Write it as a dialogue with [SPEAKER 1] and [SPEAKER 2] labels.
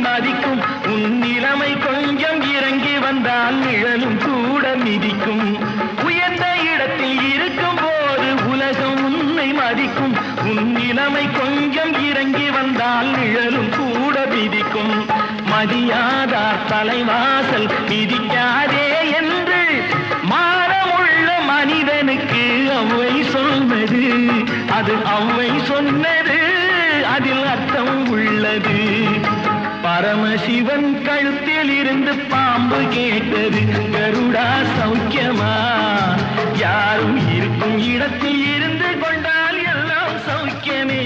[SPEAKER 1] மதிக்கும் உன் நிலைமை கொஞ்சம் இறங்கி வந்தால் நிழலும் கூட மிதிக்கும் உயர்ந்த இடத்தில் இருக்கும் போது உலகம் உன்னை மதிக்கும் உன் நிலைமை கொஞ்சம் இறங்கி வந்தால் நிழலும் கூட மிதிக்கும் மதியாதார் தலைவாசல் மிதிக்காதே என்று மானமுள்ள மனிதனுக்கு அவ்வை சொன்னது அது அவ்வை சொன்னது அதில் அர்த்தம் உள்ளது பரமசிவன் கழுத்தில் இருந்து பாம்பு கேட்டது கருடா சௌக்கியமா யாரும் இருக்கும் இடத்தில் இருந்து கொண்டால் எல்லாம் சௌக்கியமே